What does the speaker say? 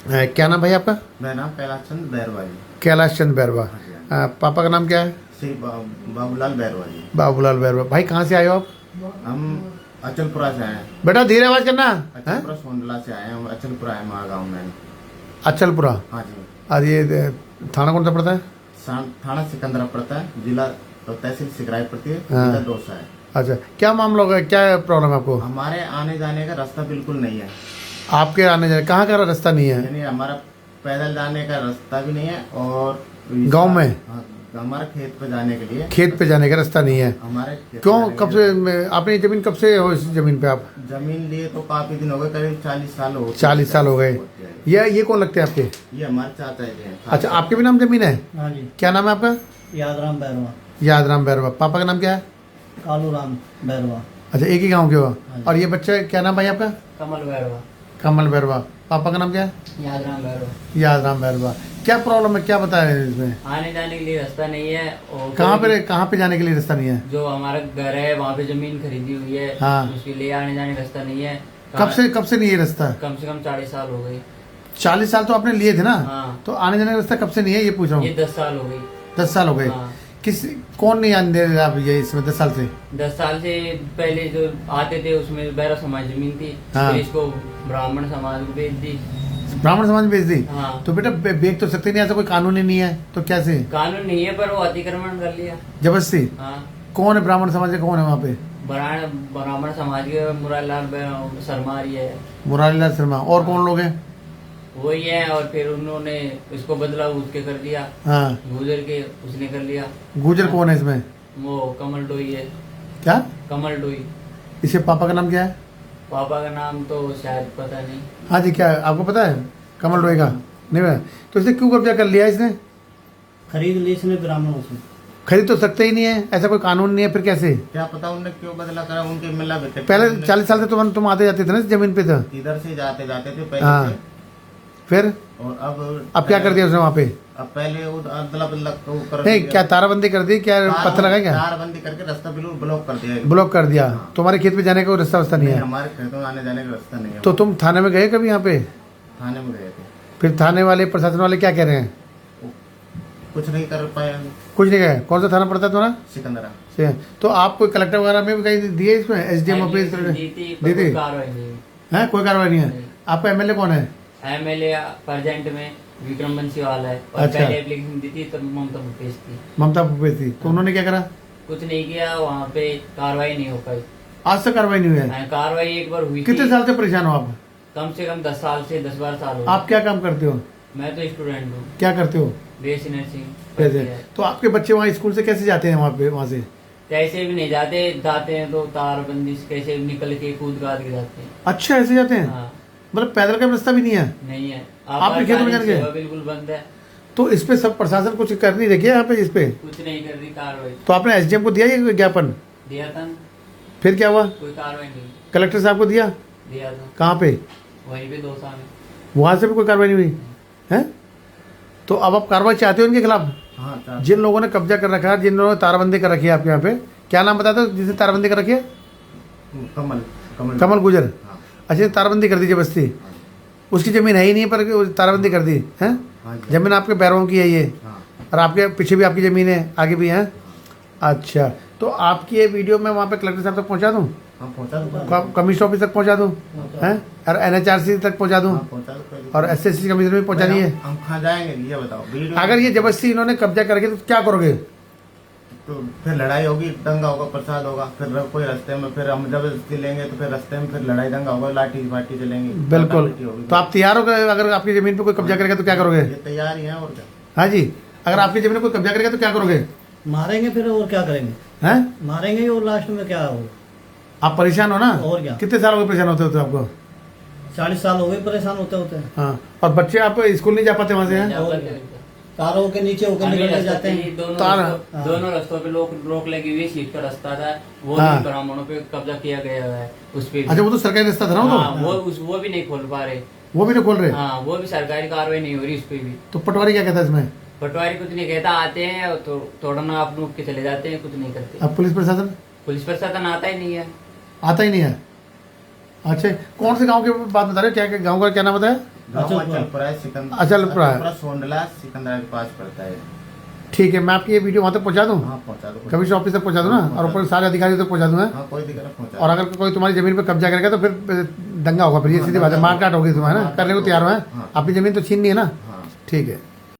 क्या नाम भाई आपका? मेरा नाम कैलाश चंद बैरवा जी। कैलाश चंद बैरवा। पापा का नाम क्या है? श्री बाबूलाल बैरवा जी। बाबूलाल बैरवा। भाई कहाँ से आए हो आप? हम अचलपुरा से आए हैं। बेटा धीरे आवाज करना। अचलपुरा सोंडला से आए हैं। हम अचलपुरा है हमारा गाँव में। अचलपुरा। हाँ जी। और ये थाना कौन सा पड़ता है? थाना सिकंदरा पड़ता है, जिला तो तहसील सिकराई पड़ती है, हाँ। जिला दौसा है। अच्छा, क्या मामला होगा, क्या प्रॉब्लम है आपको? हमारे आने जाने का रास्ता बिल्कुल नहीं है। आपके आने जाने कहाँ का रास्ता नहीं है? यानी हमारा पैदल जाने का रास्ता भी नहीं है और गांव में? हाँ, हमारे खेत पे जाने के लिए। खेत पे जाने का रास्ता नहीं है? हमारे क्यों, कब से आपने जमीन कब से हो इस जमीन पे आप? जमीन लिए तो काफी दिन हो गए, करीब 40 साल हो गए। 40 साल हो गए। ये कौन लगते हैं आपके? ये हमारे चाचा जी हैं। अच्छा, आपके भी नाम जमीन है? हाँ जी। क्या नाम है आपका? यादराम बैरवा। यादराम बैरवा। पापा का नाम क्या है? कालू राम बैरवा। अच्छा, एक ही गांव के हो। हाँ। और ये बच्चा क्या नाम भाई आपका? कमल बैरवा। कमल बैरवा। पापा का नाम क्या है? यादराम बैरवा। यादराम बैरवा। क्या प्रॉब्लम है, क्या बता रहे हैं इसमें? आने जाने के लिए रास्ता नहीं है। और कहाँ पे जाने के लिए रास्ता नहीं है? जो हमारा घर है वहाँ पे जमीन खरीदी हुई है। हाँ। उसके लिए आने जाने का रास्ता नहीं है। कब से नहीं है रास्ता? कम से कम 40 साल हो गई। 40 साल तो आपने लिए थे ना? हाँ। तो आने जाने का रास्ता कब से नहीं है, ये पूछ रहा ये हूँ। 10 साल हो गई। 10 साल हो गए। हाँ। कौन नहीं आने दे रहा आप ये इसमें 10 साल से? 10 साल से पहले जो आते थे उसमें बैरा समाज जमीन थी। हाँ। फिर इसको ब्राह्मण समाज को बेच दी। ब्राह्मण समाज में बेच दी? हाँ। तो बेटा बेच तो सकते नहीं, ऐसा कोई कानून ही नहीं है, तो कैसे? कानून नहीं है पर वो अतिक्रमण कर लिया जबरदस्ती? हाँ। कौन है ब्राह्मण समाज के, कौन है वहाँ पे? ब्राह्मण समाज के मुरारीलाल शर्मा ही है। मुरारीलाल शर्मा। और कौन लोग हैं? वही है। और फिर उन्होंने इसको बदला उसके कर दिया। हाँ। गुजर के उसने कर लिया। गुजर कौन है इसमें? वो कमल डोई है। क्या? कमल डोई। इसके पापा का नाम क्या है? पापा का नाम तो शायद पता नहीं। हाँ जी, क्या आपको पता है कमल रोय का? नहीं है। तो इसने क्यों कब्जा कर लिया इसने? खरीद ली इसने ब्राह्मणों से। खरीद तो सकते ही नहीं है, ऐसा कोई कानून नहीं है, फिर कैसे? क्या पता उनने क्यों बदला करा, उनके मिला बेटे। पहले 40 साल से तुम आते जाते थे ना इस जमीन पे? था इधर से जाते जाते थे पहले हाँ। से। फिर और अब क्या कर दिया उसने वहाँ पे? अब पहले वो अदला बदला तो कर नहीं, दिया। क्या ताराबंदी कर दी, क्या पत्थर लगा क्या? तारबंदी करके रास्ता बिल्कुल ब्लॉक कर दिया। ब्लॉक कर दिया। तुम्हारे खेत पे जाने का रास्ता वास्ता नहीं नहीं, है? हमारे खेतों में आने जाने का रास्ता नहीं है। तो तुम थाने में गए कभी यहाँ पे? थाने में गए थे, फिर थाने वाले प्रशासन वाले क्या कह रहे हैं? कुछ नहीं कर पाए। कुछ नहीं गए। कौन सा थाना पड़ता है तुम्हारा? सिकंदरा। तो आप कोई कलेक्टर वगैरह में भी कहीं दिए इसमें? SDM ऑफिस दी दी थी? कार्रवाई नहीं। है, कोई कार्रवाई नहीं है। नहीं। आपका MLA कौन है? MLA प्रेजेंट में विक्रम बंसीवाल है। और अच्छा। पहले एप्लीकेशन दी थी तो ममता भूपेश थी। ममता भूपेश थी। तो उन्होंने क्या करा? कुछ नहीं किया। वहाँ पे कार्रवाई नहीं हो पाई। आज तक कार्रवाई नहीं हुई है? कार्रवाई एक बार हुई कितने थी। साल से परेशान हो आप? कम से कम 10 साल से 10-12 साल हो आप क्या काम करते हो? गए। मैं तो स्टूडेंट हूँ। क्या करते हो? BSc nursing. कैसे? तो आपके बच्चे वहाँ स्कूल से कैसे जाते हैं वहाँ से? कैसे भी नहीं जाते हैं तो तारबंदी से कैसे भी निकल के कूद काद के जाते हैं। अच्छा, ऐसे जाते हैं? हाँ। मतलब पैदल का रास्ता भी नहीं है? नहीं है। आपके खेतों में जाने के? सेवा बिल्कुल बंद है। तो इस पे सब प्रशासन कुछ कर नहीं रही यहाँ पे इस पे? कुछ नहीं कर रही कार्रवाई। तो आपने SDM को दिया ये विज्ञापन? दिया था। फिर क्या हुआ? कोई कार्रवाई नहीं। कलेक्टर साहब को दिया? दिया था कहाँ पे? वहीं पे 2 साल में। वहाँ से भी कोई कार्रवाई नहीं हुई है? तो अब आप कार्रवाई चाहते हो इनके खिलाफ? हाँ, जिन लोगों ने कब्जा कर रखा है, जिन लोगों ने तारबंदी कर रखी है आपके यहाँ पे, क्या नाम बताते हो जिसने तारबंदी कर रखी है? कमल कमल कमल गुजर। हाँ। अच्छा, तारबंदी कर दी जबरदस्ती। उसकी जमीन है ही नहीं पर तारबंदी कर दी है? हाँ जी। जमीन आपके बैरों की है ये? हाँ। और आपके पीछे भी आपकी ज़मीन है, आगे भी है? अच्छा, तो आपकी ये वीडियो मैं वहाँ पे कलेक्टर साहब तक पहुँचा दूँ? हाँ, पहुँचा दो। कमिश्नर ऑफिस तक पहुँचा दूँ हैं? और NHRC तक पहुँचा दूँ? हाँ, पहुँचा दो। और SSC कमिश्नर में पहुँचानी है? हम कहाँ जाएंगे ये बताओ। वीडियो अगर ये जबरदस्ती इन्होंने कब्जा करके तो क्या करोगे? तो फिर लड़ाई होगी, दंगा होगा, प्रसाद होगा, फिर कोई रास्ते में फिर हम जबरदस्ती लेंगे तो फिर रास्ते में फिर लड़ाई दंगा होगा, लाठी बाटी चलेंगे। बिल्कुल। पिटी होगी। तो आप तैयार हो गए? अगर आपकी ज़मीन पे कोई कब्जा करेगा तो क्या करोगे? ये तैयार ही है और क्या। हाँ जी, अगर आपकी ज़मीन पे कोई कब्जा करेगा तो क्या करोगे? मारेंगे फिर, और क्या करेंगे? हैं? मारेंगे और लास्ट में क्या होगा? आप परेशान हो ना? और क्या। कितने साल हो गए परेशान होते होते आपको? 40 साल हो गए परेशान होते होते। हाँ। और बच्चे आप स्कूल नहीं जा पाते वहाँ से? हैं? और क्या। तारों के नीचे होकर अभी निकल रास्ता जाते थी, हैं। दोनों रास्तों पे रोक लगी हुई। सीट का रास्ता था वो हाँ। भी ब्राह्मणों पे कब्जा किया गया है उस पे भी। अच्छा, वो तो सरकारी रास्ता था ना? वो हाँ, वो भी नहीं खोल पा रहे। वो भी नहीं खोल रहे? हाँ, वो भी सरकारी कार्रवाई नहीं हो रही उस पे भी। तो पटवारी क्या कहता है इसमें? पटवारी कुछ नहीं कहता। आते हैं तो तोड़ना ना आप लोग के चले जाते हैं, कुछ नहीं करते। अब पुलिस प्रशासन? पुलिस प्रशासन आता ही नहीं है। आता ही नहीं है? अच्छा, कौन से गांव की बात बता रहे हो? क्या गांव का क्या नाम बताया? गाँव अचलपुरा। अचलपुरा है, सिकंदर अचलपुरा है। सोंडला सिकंदरा के पास पड़ता है। ठीक है, मैं आपकी ये वीडियो वहाँ तक पहुँचा दूँ, हाँ पहुँचा दो। कमिश्नर ऑफिस तक पहुँचा दूँ ना, और ऊपर सारे अधिकारी तक पहुँचा दूँ। हाँ कोई दिक्कत नहीं, पहुँचा और अगर कोई तुम्हारी जमीन पे कब्जा करेगा तो फिर दंगा होगा, फिर ये सीधी बात है, मार काट होगी तुम्हें ना, करने को तैयार हो हैं, हाँ। अपनी जमीन तो छीननी है ना। हाँ। ठीक है।